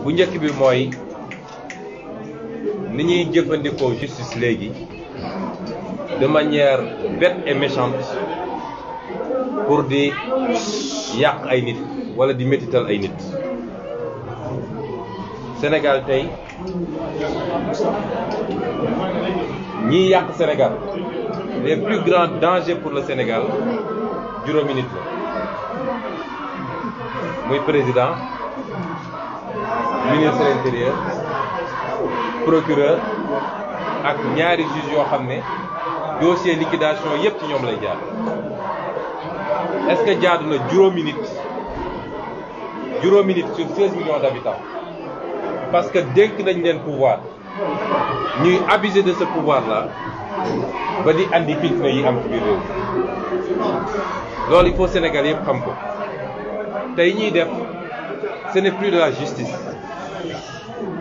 bu njëkk bi mooy ni ñuy jëfandikoo justice léegi de manière bête et méchante pour di yàq ay nit wala di métital ay nit. Sénégal tey ñiy yàq Sénégal les plus grands dangers pour le Sénégal juróomi nit la muy président ministre de l'intérieur procureur ak ñaari juge yoo xam ne dossier liquidation yépp ci ñoom lay jaar. Est-ce que jaadu na juróomi nit sur 16 millions d'habitants parce que dénk nañ leen pouvoir ñuy abuser de ce pouvoir là ba di andi fitna yi am ci biir réew loolu il faut Sénégal yëpp xam ko. tey ñuy def ce n'est plus de la justice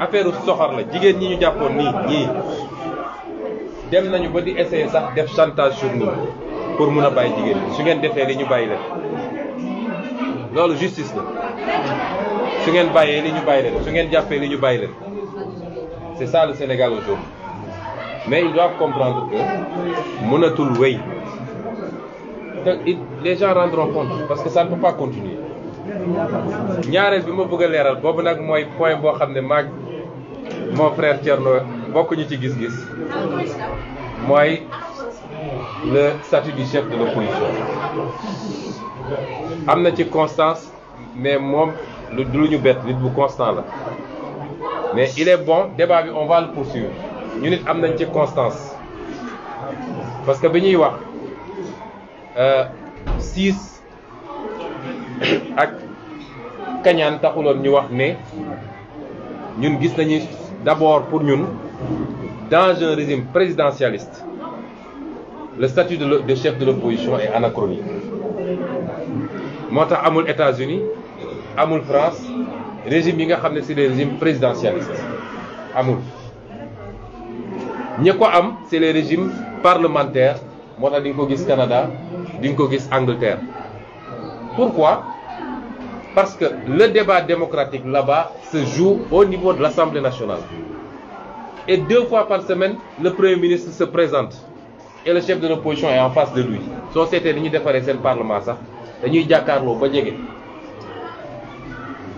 affaire soxor la. jigéen ñi ñu jàppoon nii ñii dem nañu ba di essayer sax def chantage sur nous pour mun a bàyyi jigéen ñi su ngeen defee li ñu bàyyi leen loolu justice la. su ngeen bàyyee li ñu bàyyi leen su ngeen jàppee li ñu bàyyi leen c'est ça le Sénégal aujourd'hui. Mais ils doivent comprendre que mënatul wéy te les gens rendront compte parce que ça ne peut pas continuer. ñaareel bi ma bëgg a leeral boobu nag mooy point boo xam ne maag mon frère Thierno bokkuñu ci gis-gis mooy le statut du chef de l'opposition. am na ci constance mais moom lu ñu bett nit bu constant la mais il est bon débat bi on va le poursuivre. ñu nit am nañ ci constance parce que bi ñuy wax 6 ak kañaan taxuloon ñu wax ne ñun gis nañu d'abord pour ñun dans un régime présidentialiste le statut de chef de l'opposition est anachronique. moo tax amul États-Unis amul France régime yi nga xam ne c'est des régimes présidentialistes amul. ñi ko am c'est les régimes parlementaires moo tax di nga ko gis Canada di nga ko gis Angleterre. Pourquoi? Parce que le débat démocratique là-bas se joue au niveau de l'Assemblée nationale et 2 fois par semaine le Premier ministre se présente et le chef de l'opposition est en face de lui. soo seetee ni ñuy defaree seen parlement sax dañuy jàkkaarloo ba jege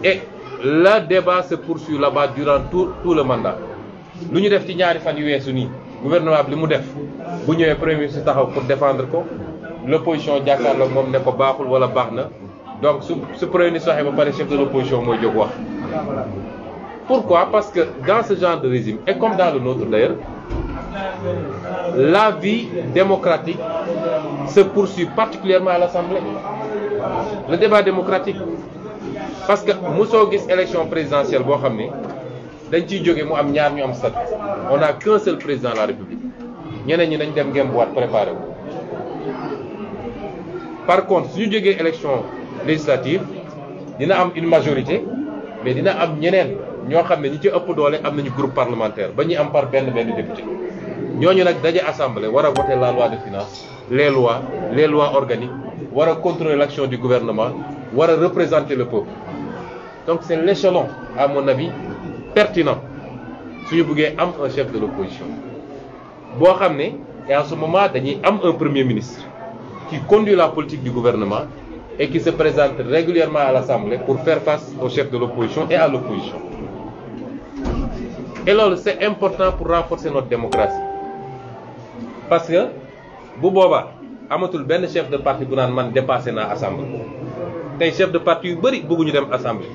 et le débat se poursuit là-bas durant tout le mandat. lu ñu def ci ñaari fan yu weesu nii gouvernement bi li mu def bu ñëwee premier ministre taxaw pour défendre ko l'opposition jàkkaarloo moom ne ko baaxul wala baax na donc su premier ministre waxee ba pare chef de l'opposition mooy jóg wax. Pourquoi? Parce que dans ce genre de régime et comme dans le nôtre d'ailleurs la vie démocratique se poursuit particulièrement à l'Assemblée. Le débat démocratique parce que mosoo gis élection présidentielle boo xam ne dañ ciy jóge mu am ñaar ñu am statut. On n'a qu'un seul président de la République ñeneen ñi nañ dem ngeen bu waat préparé wu. Par contre suñu jógee élection législative dina am une majorité mais dina am ñeneen ñoo xam ne ñi ci ëpp doole am nañu groupe parlementaire ba ñuy am par benn député. ñooñu nag daje assemblée war a voter la loi de finances les lois organiques war a contrôler l'action du gouvernement war a représenter le peuple. Donc c'est l'échelon à mon avis pertinent suñu bëggee am un chef de l'opposition boo xam ne et en ce moment dañuy am un premier ministre qui conduit la politique du gouvernement et qui se présente régulièrement à l'Assemblée pour faire face au chef de l'opposition et à l'opposition. Et loolu c'est important pour renforcer notre démocratie parce que bu boobaa amatul benn chef de parti bu naan man dépassé naa assemblée. tey chef de parti yu bari bëgguñu dem assemblée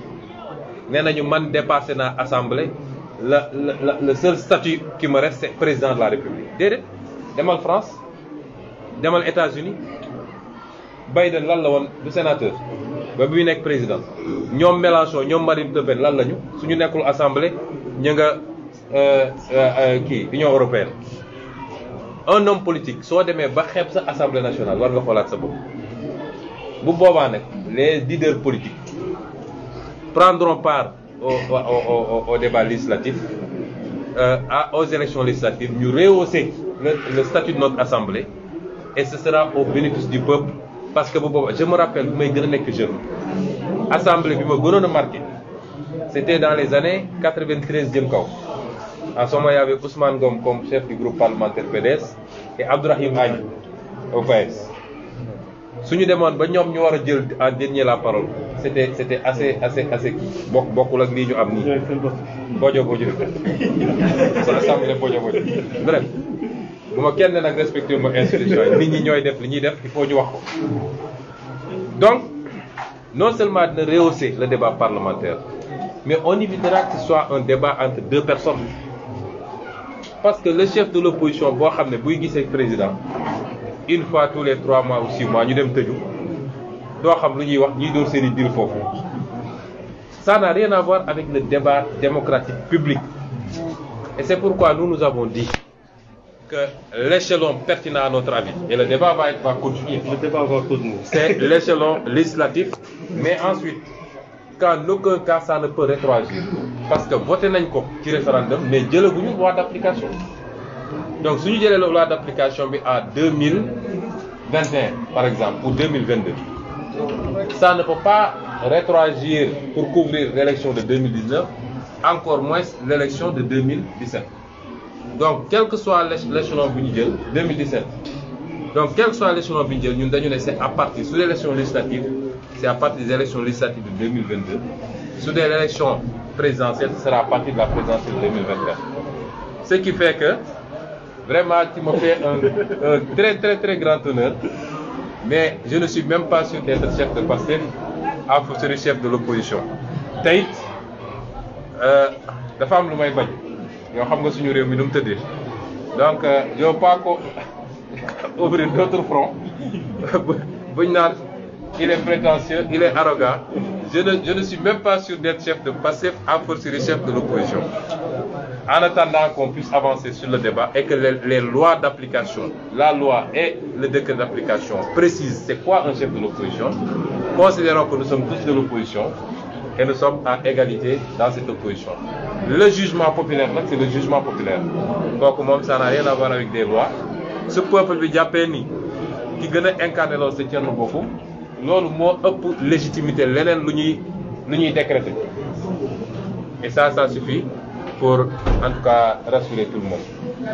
nee nañu man dépassé naa assemblée le seul statut qui me reste c'est président de la République. déedéet demal France demal États-Unis Biden lan la woon du sénateur ba bi muy nekk président ñoom Mélenchon ñoom Marine Le Pen lan lañu suñu nekkul assemblée ñu nga kii Union européenne. Un homme politique soo demee ba xeeb sa assemblée nationale war nga xoolaat sa bopp. bu boobaa nag les leaders politiques prendront part au débat législatif aux élections législatives ñu rehausser le statut de notre assemblée et ce sera au bénéfice du peuple parce que bu boobaa je me rappelle bi may gën a nekk jeune assemblée bi ma gënoon a marqué c'était dans les années 93 jëm kaw. En ce moment, il y avait Ousmane Ngom comme chef du groupe parlementaire PDS et Abdourahim Agne au PS. Si nous demandons ba ñom ñu wara jël en dernier la parole, c'était assez bokkul ak li ñu am ni. Bojo. C'est l'assemblée bojo. Bref. Buma kenn nak respecter mo institution, nit ñi ñoy def li ñuy def, il faut ñu wax ko. Donc, non seulement de rehausser le débat parlementaire, mais on évitera que ce soit un débat entre deux personnes. Parce que le chef de l'opposition, boo xam ne buy gisee président, une fois tous les 3 mois ou 6 mois ñu dem tëju doo xam lu ñuy wax ñuy door seeni dir foofu. Ça n'a rien à voir avec le débat démocratique public. Et c'est pourquoi nous avons dit que l'échelon pertinent à notre avis, et le débat va continuer. Le débat va continuer. C'est l'échelon législatif, mais ensuite, qu'en aucun cas ça ne peut rétroagir. Parce que voter nañ ko ci référendum, mais jëlaguñu loi d'application. Donc si nous avons la loi d'application en 2021 par exemple ou 2022, ça ne peut pas rétroagir pour couvrir l'élection de 2019, encore moins l'élection de 2017. Donc quel que soit l'échelon 2017, donc quel que soit l'échelon budget, nous avons c'est à partir de l'élection législative, c'est à partir des élections législatives de 2022. Sur l'élection présidentielle, ce sera à partir de la présidentielle de 2021. Ce qui fait que vraiment, tu me fais un très grand honneur, mais je ne suis même pas sûr d'être chef de Pastef à fortiori chef de l'opposition. Tey dafa am lu may bañ yoo xam nga suñu réew mi nu mu tëddee donc je veux pas ko ouvrir d'autres fronts buñ naan il est prétentieux, il est arrogant. Je ne suis même pas sûr d'être chef de Pastef à fortiori chef de l'opposition. En attendant qu'on puisse avancer sur le débat et que les lois d'application, la loi et le décret d'application précisent c'est quoi un chef de l'opposition, considérons que nous sommes tous de l'opposition et nous sommes en égalité dans cette opposition. Le jugement populaire, c'est le jugement populaire. Donc, ça n'a rien à voir avec des lois. Ce peuple qui a incarné ce Thierno Bocoum, loolu moo ëpp légitimité leneen lu ñuy décréter. Et ça suffit pour en tout cas rassurer tout le monde.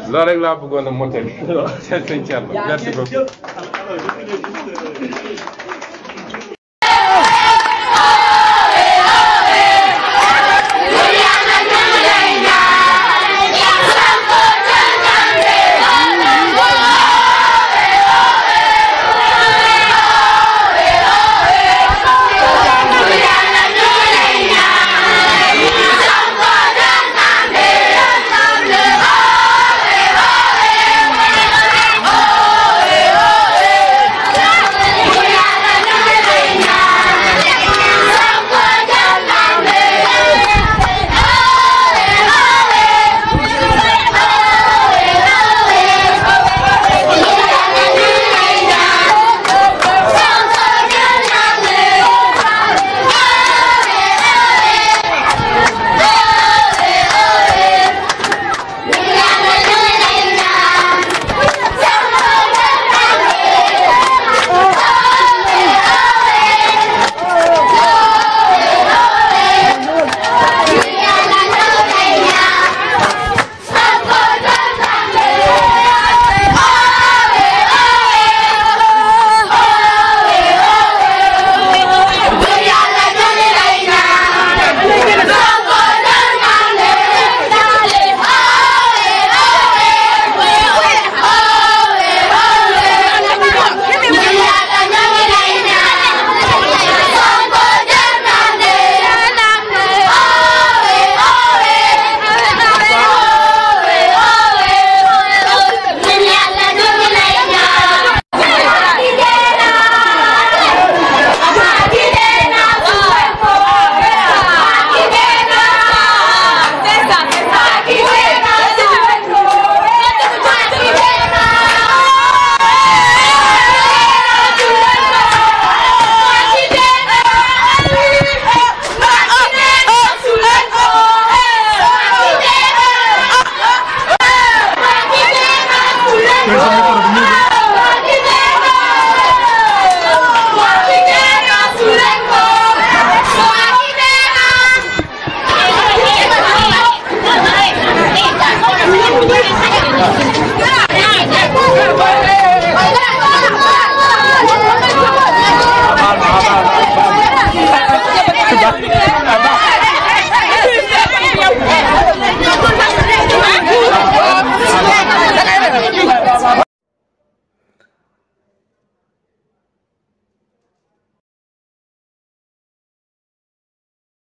Loolu rek laa bëggoon a mottali. Sëñ Thierno, merci beaucoup. Yeah. Y'en a marre.